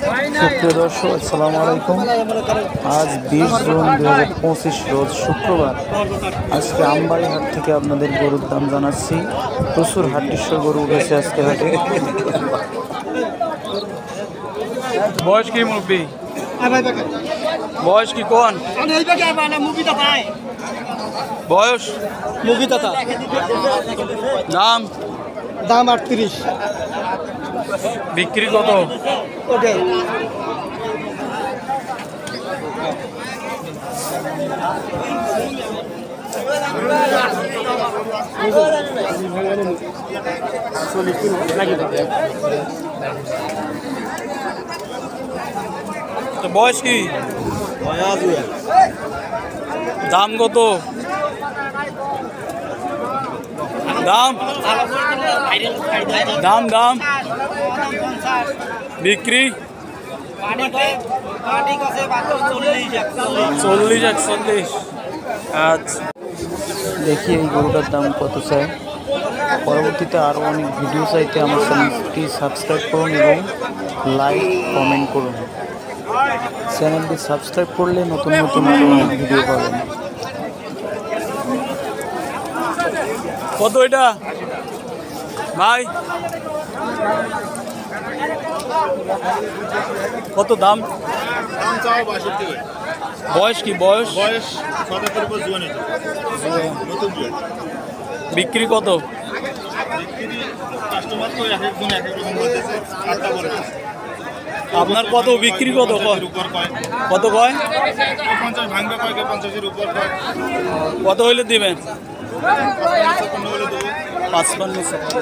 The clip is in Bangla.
সুপ্রিয় দর্শক, আসসালামু আলাইকুম। আজ 20 জুন 2025 রোজ শুক্রবার। আজকে আমবাড়ি হাট থেকে আপনাদের গরুর দাম জানাচ্ছি। প্রচুর হাট্টিশ্বর গরু উঠেছে আজকে হাটে। বয়স কি মুরব্বী? বয়স কি কোন বয়স? দাম দাম 38। বিক্রি কত? ওটাই তো বয়স কি? দাম কত? দাম দাম দাম বিক্রি 40-41। আচ্ছা, দেখি এই গরুটার দাম কত চাই। পরবর্তীতে আরও অনেক ভিডিও চাইতে আমার চ্যানেলটি সাবস্ক্রাইব করুন এবং লাইক কমেন্ট করুন। চ্যানেলটি সাবস্ক্রাইব করলে নতুন নতুন আরও অনেক ভিডিও পাবেন। কত এটা ভাই? কত দাম? বয়স কি? বয়স বিক্রি কত? আপনার কত বিক্রি? কত কত কয়? কত হইলে দিবেন? 55।